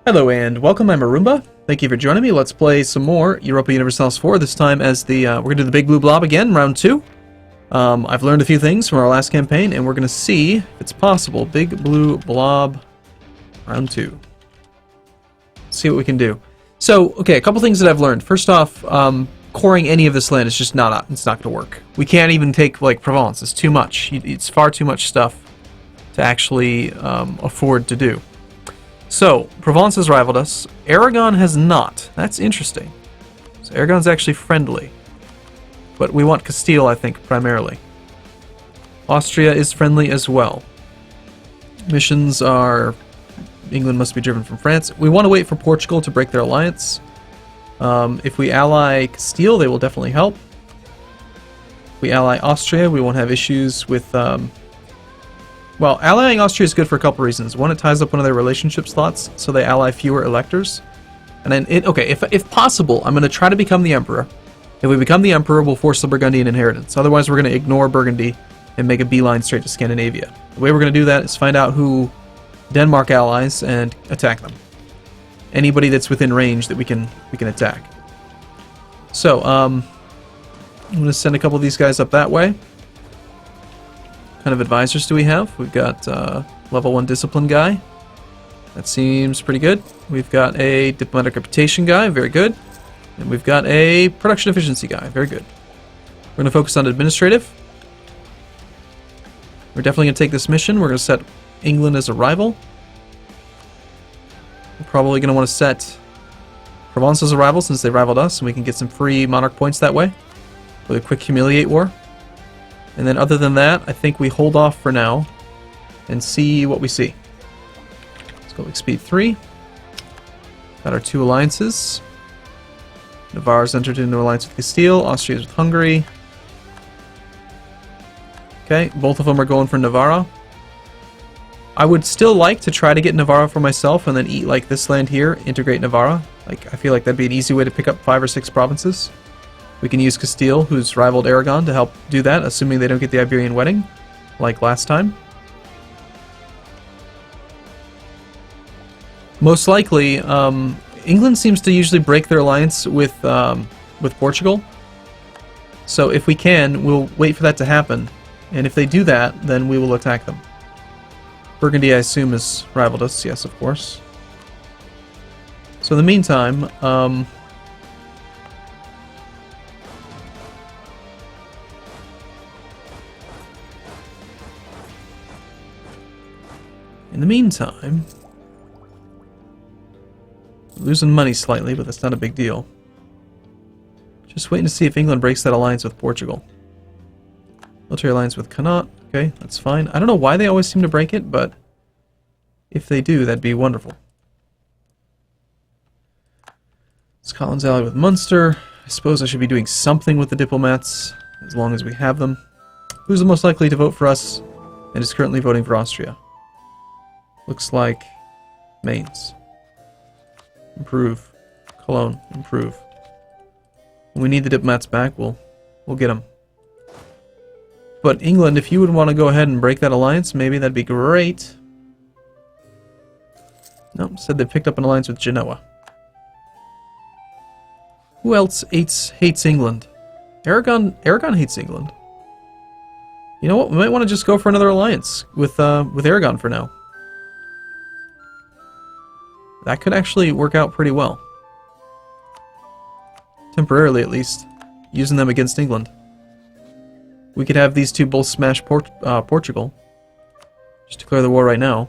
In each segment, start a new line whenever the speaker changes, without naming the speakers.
Hello and welcome, I'm Arumba. Thank you for joining me. Let's play some more Europa Universalis IV, this time as the, we're going to do the Big Blue Blob again, round 2. I've learned a few things from our last campaign, and we're going to see if it's possible. Big Blue Blob, round 2. See what we can do. So, okay, a couple things that I've learned. First off, coring any of this land is just it's not going to work. We can't even take, like, Provence. It's too much. It's far too much stuff to actually afford to do. So, Provence has rivaled us. Aragon has not. That's interesting. So Aragon's actually friendly. But we want Castile, I think, primarily. Austria is friendly as well. Missions are... England must be driven from France. We want to wait for Portugal to break their alliance. If we ally Castile, they will definitely help. If we ally Austria, we won't have issues with... Well, allying Austria is good for a couple reasons. One, it ties up one of their relationship slots, so they ally fewer electors. And then, if possible, I'm going to try to become the Emperor. If we become the Emperor, we'll force the Burgundian inheritance. Otherwise, we're going to ignore Burgundy and make a beeline straight to Scandinavia. The way we're going to do that is find out who Denmark allies and attack them. Anybody that's within range that we can attack. So, I'm going to send a couple of these guys up that way. What kind of advisors do we have? We've got level 1 discipline guy. That seems pretty good. We've got a diplomatic reputation guy, very good. And we've got a production efficiency guy, very good. We're going to focus on administrative. We're definitely going to take this mission. We're going to set England as a rival. We're probably going to want to set Provence as a rival since they rivaled us, and we can get some free monarch points that way with a quick humiliate war. And then other than that, I think we hold off for now and see what we see. Let's go like speed 3. Got our 2 alliances. Navarre's entered into an alliance with Castile. Austria's with Hungary. Okay, both of them are going for Navarra. I would still like to try to get Navarra for myself and then eat like this land here, integrate Navarra. Like, I feel like that'd be an easy way to pick up 5 or 6 provinces. We can use Castile, who's rivaled Aragon, to help do that, assuming they don't get the Iberian wedding, like last time. Most likely, England seems to usually break their alliance with Portugal. So if we can, we'll wait for that to happen. And if they do that, then we will attack them. Burgundy, I assume, has rivaled us. Yes, of course. So in the meantime... In the meantime, losing money slightly, but that's not a big deal. Just waiting to see if England breaks that alliance with Portugal. Military alliance with Connaught. Okay, that's fine. I don't know why they always seem to break it, but if they do, that'd be wonderful. Scotland's allied with Munster. I suppose I should be doing something with the diplomats, as long as we have them. Who's the most likely to vote for us and is currently voting for Austria? Looks like Mainz. Improve. Cologne. Improve. When we need the diplomats back, we'll get them. But England, if you would want to go ahead and break that alliance, maybe that'd be great. Nope, said they picked up an alliance with Genoa. Who else hates England? Aragon hates England. You know what? We might want to just go for another alliance with Aragon for now. That could actually work out pretty well. Temporarily, at least. Using them against England. We could have these two both smash Portugal. Just declare the war right now.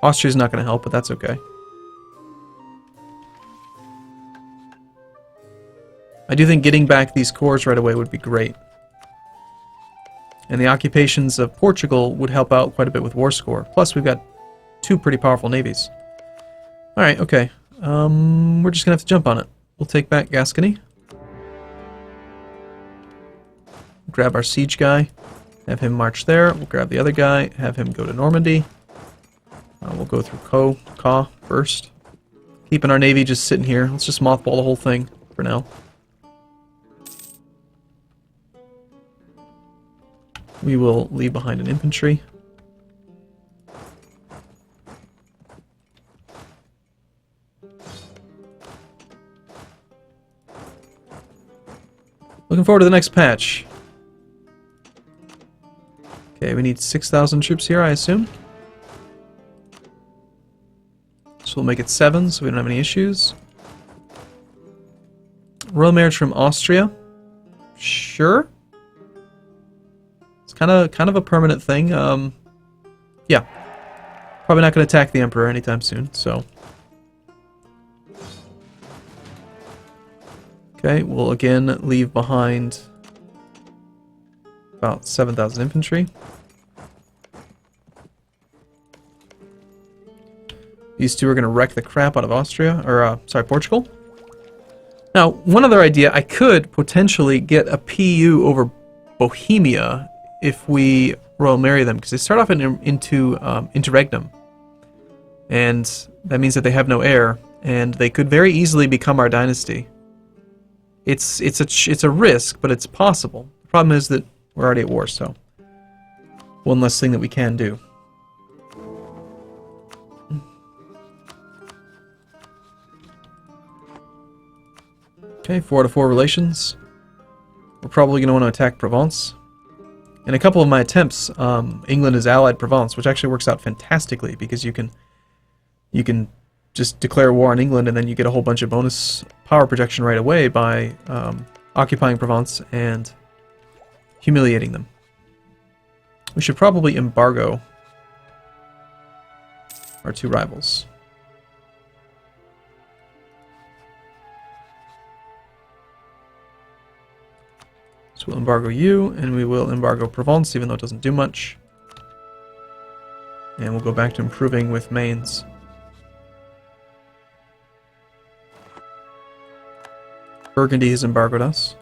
Austria's not going to help, but that's okay. I do think getting back these cores right away would be great. And the occupations of Portugal would help out quite a bit with war score. Plus, we've got 2 pretty powerful navies. Alright, okay. We're just gonna have to jump on it. We'll take back Gascony. Grab our siege guy. Have him march there. We'll grab the other guy. Have him go to Normandy. We'll go through Caen first. Keeping our navy just sitting here. Let's just mothball the whole thing for now. We will leave behind an infantry. Looking forward to the next patch. Okay, we need 6,000 troops here, I assume. So we'll make it 7, so we don't have any issues. Royal marriage from Austria. Sure. It's kind of a permanent thing. Yeah. Probably not going to attack the Emperor anytime soon, so. Okay, we'll again leave behind about 7,000 infantry. These two are going to wreck the crap out of Austria, or, sorry, Portugal. Now, one other idea, I could potentially get a PU over Bohemia if we royal marry them, because they start off into interregnum. And that means that they have no heir, and they could very easily become our dynasty. It's a risk, but it's possible. The problem is that we're already at war, so one less thing that we can do. Okay, 4-to-4 relations. We're probably going to want to attack Provence. In a couple of my attempts, England has allied Provence, which actually works out fantastically because you can just declare war on England and then you get a whole bunch of bonus power projection right away by occupying Provence and humiliating them. We should probably embargo our two rivals. So we'll embargo you, and we will embargo Provence, even though it doesn't do much. And we'll go back to improving with Mainz. Burgundy has embargoed us.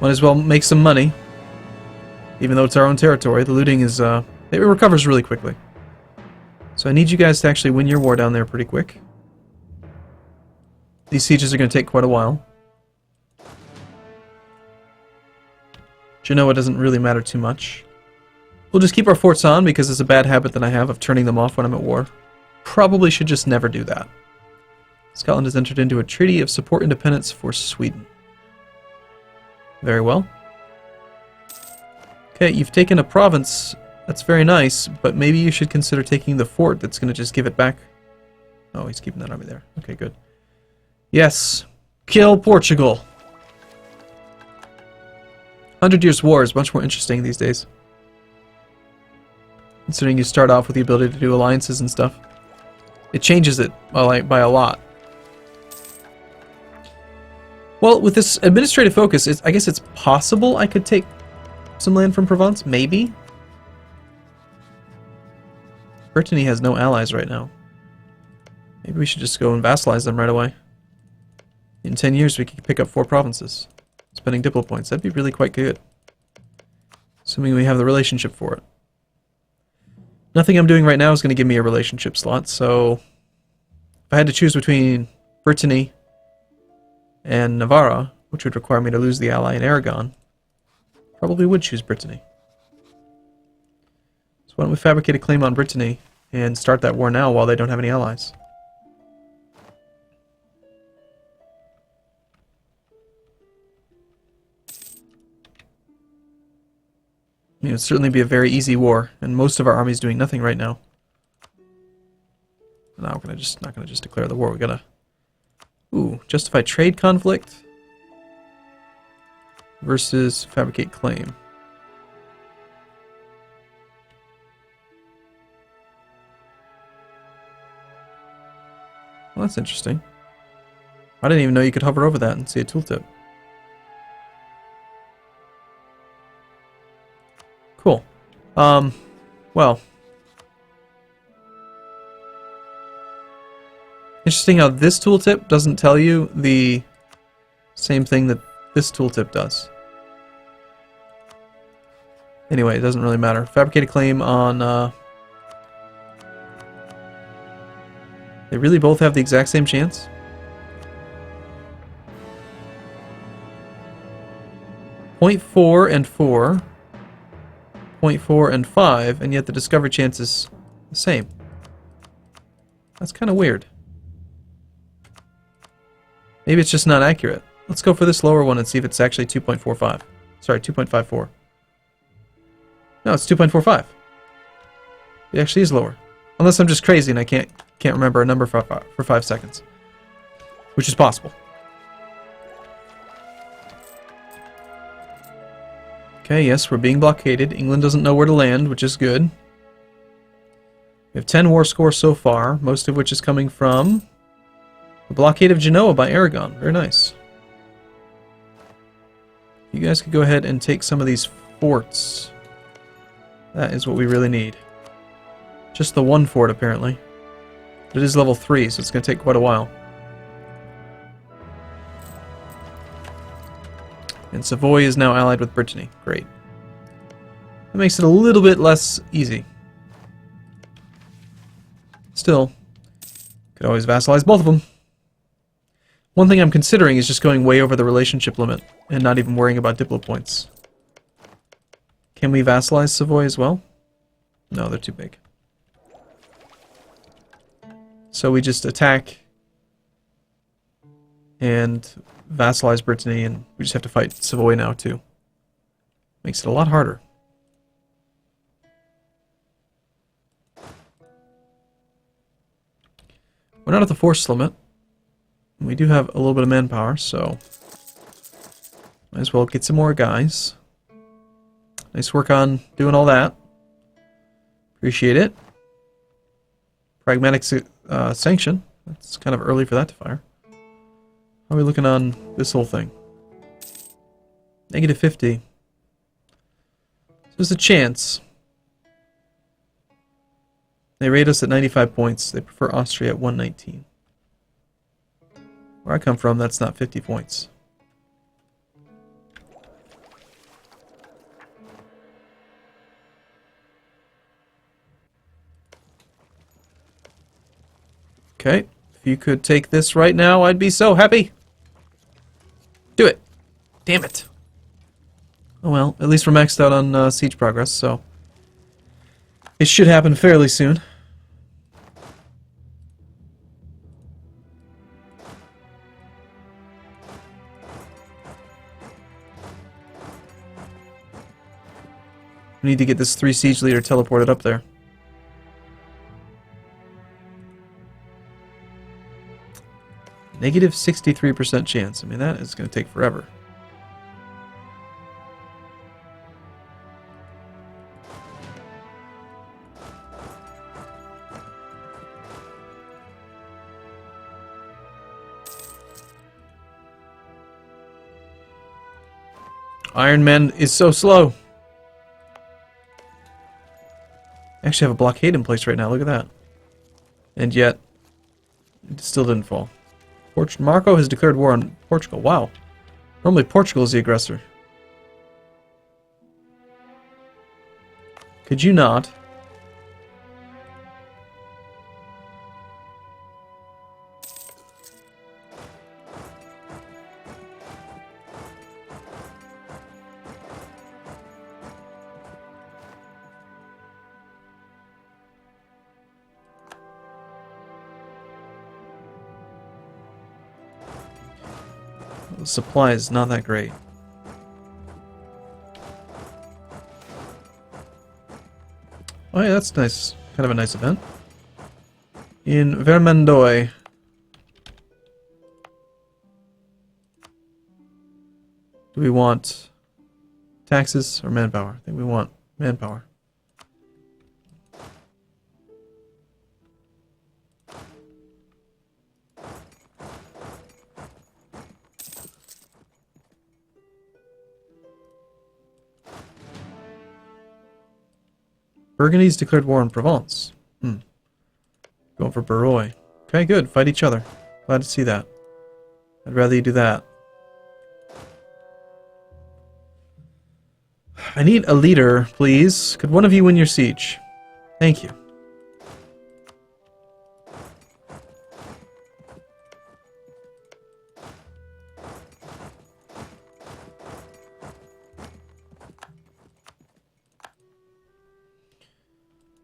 Might as well make some money, even though it's our own territory. The looting is, it recovers really quickly. So I need you guys to actually win your war down there pretty quick. These sieges are going to take quite a while. Genoa doesn't really matter too much. We'll just keep our forts on because it's a bad habit that I have of turning them off when I'm at war. Probably should just never do that. Scotland has entered into a treaty of support independence for Sweden. Very well. Okay, you've taken a province. That's very nice, but maybe you should consider taking the fort that's going to just give it back. Oh, he's keeping that army there. Okay, good. Yes. Kill Portugal. 100 Years' War is much more interesting these days. Considering you start off with the ability to do alliances and stuff. It changes it by a lot. Well, with this administrative focus, I guess it's possible I could take some land from Provence, maybe? Brittany has no allies right now. Maybe we should just go and vassalize them right away. In 10 years we could pick up 4 provinces. Spending diplo points. That'd be really quite good. Assuming we have the relationship for it. Nothing I'm doing right now is going to give me a relationship slot, so if I had to choose between Brittany and Navarra, which would require me to lose the ally in Aragon, probably would choose Brittany. So why don't we fabricate a claim on Brittany and start that war now while they don't have any allies? I mean, it would certainly be a very easy war, and most of our army is doing nothing right now. Now we're not gonna just declare the war. We gotta, justify trade conflict versus fabricate claim. Well, that's interesting. I didn't even know you could hover over that and see a tooltip. Cool. Well. Interesting how this tooltip doesn't tell you the same thing that this tooltip does. Anyway, it doesn't really matter. Fabricate a claim on, they really both have the exact same chance? .4 and 4. 0.4 and 5, and yet the discover chance is the same. That's kind of weird. Maybe it's just not accurate. Let's go for this lower one and see if it's actually 2.45. Sorry, 2.54. No, it's 2.45. It actually is lower. Unless I'm just crazy and I can't remember a number for 5 seconds. Which is possible. Okay, yes, we're being blockaded. England doesn't know where to land, which is good. We have 10 war scores so far, most of which is coming from the blockade of Genoa by Aragon. Very nice. You guys could go ahead and take some of these forts. That is what we really need. Just the one fort, apparently. But it is level 3, so it's going to take quite a while. And Savoy is now allied with Brittany. Great. That makes it a little bit less easy. Still, could always vassalize both of them. One thing I'm considering is just going way over the relationship limit and not even worrying about Diplo points. Can we vassalize Savoy as well? No, they're too big. So we just attack and vassalize Brittany, and we just have to fight Savoy now too. Makes it a lot harder. We're not at the force limit. We do have a little bit of manpower, so might as well get some more guys. Nice work on doing all that. Appreciate it. Pragmatic sanction. It's kind of early for that to fire. How are we looking on this whole thing? Negative 50. So there's a chance. They rate us at 95 points. They prefer Austria at 119. Where I come from, that's not 50 points. Okay, if you could take this right now, I'd be so happy. Do it. Damn it. Oh well, at least we're maxed out on siege progress, so it should happen fairly soon. We need to get this 3 siege leader teleported up there. Negative 63% chance. I mean, that is going to take forever. Iron Man is so slow. I actually have a blockade in place right now. Look at that. And yet, it still didn't fall. Marco has declared war on Portugal. Wow. Normally Portugal is the aggressor. Could you not? The supply is not that great. Oh yeah, that's nice. Kind of a nice event. In Vermandoy. Do we want taxes or manpower? I think we want manpower. Burgundy's declared war on Provence. Going for Barrois. Okay, good. Fight each other. Glad to see that. I'd rather you do that. I need a leader, please. Could one of you win your siege? Thank you.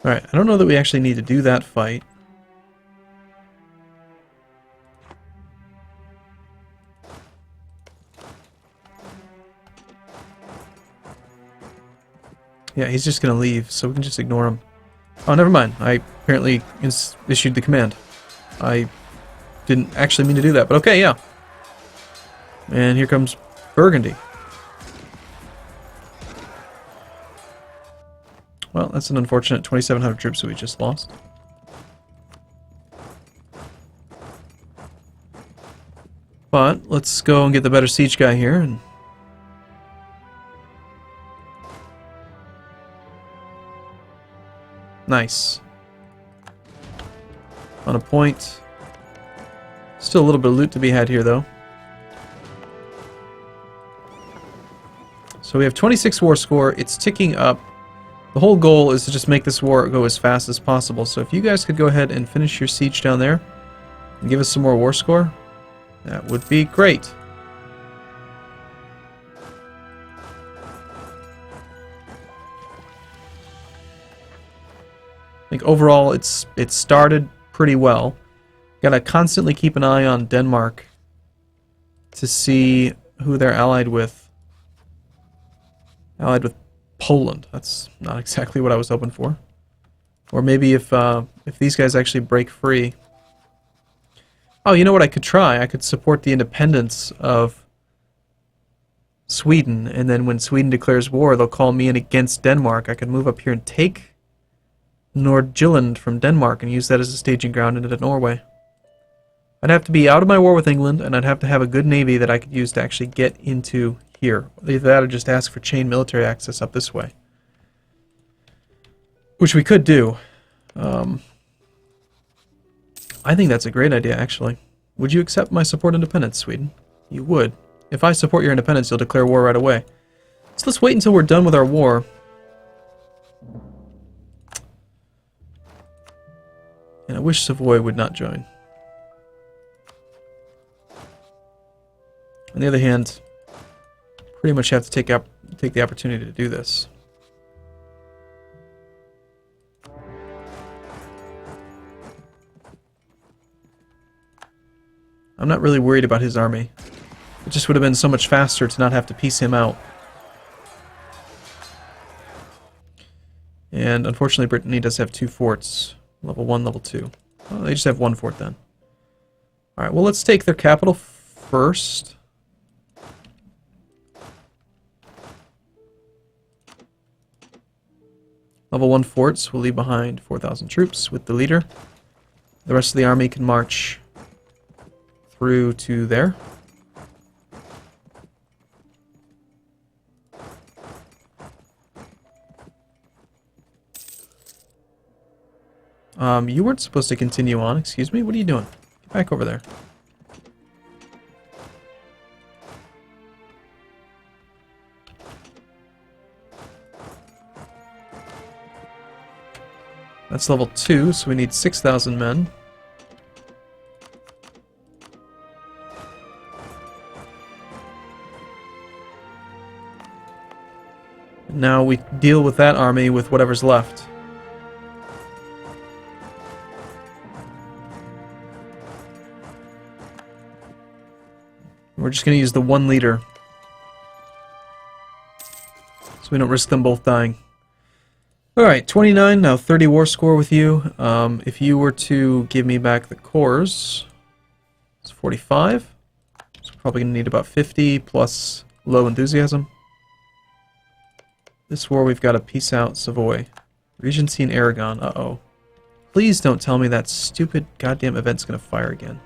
Alright, I don't know that we actually need to do that fight. Yeah, he's just gonna leave, so we can just ignore him. Oh, never mind. I apparently issued the command. I didn't actually mean to do that, but okay, yeah. And here comes Burgundy. Well, that's an unfortunate 2,700 troops that we just lost. But let's go and get the better siege guy here. And nice. On a point. Still a little bit of loot to be had here, though. So we have 26 war score. It's ticking up. The whole goal is to just make this war go as fast as possible. So if you guys could go ahead and finish your siege down there and give us some more war score, that would be great. I think overall it's started pretty well. Gotta constantly keep an eye on Denmark to see who they're allied with. Allied with Poland. That's not exactly what I was hoping for. Or maybe if these guys actually break free. Oh, you know what I could try? I could support the independence of Sweden, and then when Sweden declares war, they'll call me in against Denmark. I could move up here and take Nordjylland from Denmark and use that as a staging ground into Norway. I'd have to be out of my war with England, and I'd have to have a good navy that I could use to actually get into here. Either that or just ask for chain military access up this way. Which we could do. I think that's a great idea, actually. Would you accept my support independence, Sweden? You would. If I support your independence, you'll declare war right away. So let's wait until we're done with our war. And I wish Savoy would not join. On the other hand, pretty much have to take the opportunity to do this. I'm not really worried about his army. It just would have been so much faster to not have to piece him out. And unfortunately Brittany does have 2 forts. Level 1, level 2. Oh, they just have 1 fort then. Alright, well let's take their capital first. Level 1 forts will leave behind 4,000 troops with the leader. The rest of the army can march through to there. You weren't supposed to continue on, excuse me. What are you doing? Get back over there. That's level 2, so we need 6,000 men. Now we deal with that army with whatever's left. We're just going to use the 1 leader, so we don't risk them both dying. Alright, 29, now 30 war score with you. If you were to give me back the cores, it's 45. So we're probably going to need about 50 plus low enthusiasm. This war we've got to peace out Savoy. Regency in Aragon, uh-oh. Please don't tell me that stupid goddamn event's going to fire again.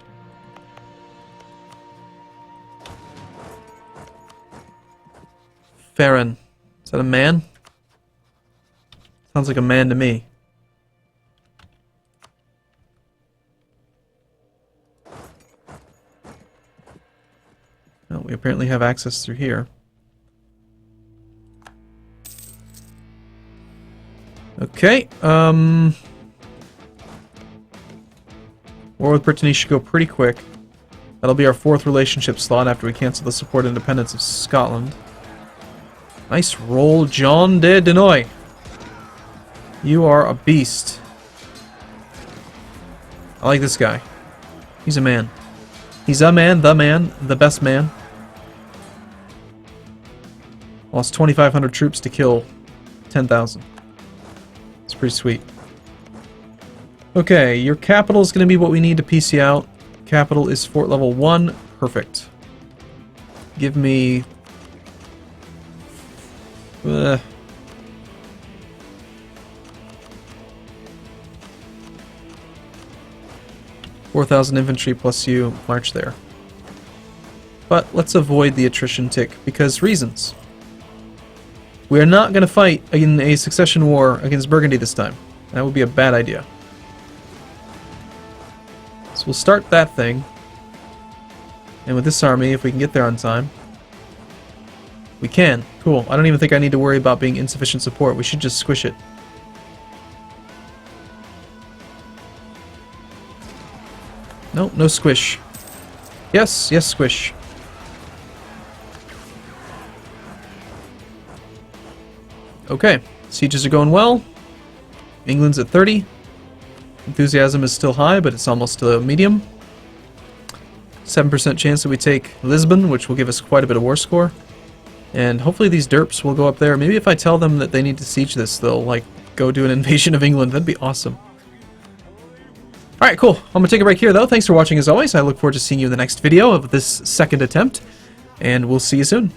Farron. Is that a man? Sounds like a man to me. Well, we apparently have access through here. Okay, war with Brittany should go pretty quick. That'll be our 4th relationship slot after we cancel the support independence of Scotland. Nice roll, John de Denoy. You are a beast. I like this guy. He's a man. He's a man, the best man. Lost 2,500 troops to kill 10,000. It's pretty sweet. Okay, your capital is going to be what we need to PC out. Capital is fort level 1. Perfect. Give me... 4,000 infantry plus you march there. But let's avoid the attrition tick because reasons. We are not going to fight in a succession war against Burgundy this time. That would be a bad idea. So we'll start that thing. And with this army, if we can get there on time. We can. Cool. I don't even think I need to worry about being insufficient support. We should just squish it. No, no squish. Yes, yes, squish. Okay, sieges are going well. England's at 30. Enthusiasm is still high, but it's almost a medium. 7% chance that we take Lisbon, which will give us quite a bit of war score. And hopefully these derps will go up there. Maybe if I tell them that they need to siege this, they'll, like, go do an invasion of England. That'd be awesome. Alright, cool. I'm going to take a break here, though. Thanks for watching, as always. I look forward to seeing you in the next video of this second attempt. And we'll see you soon.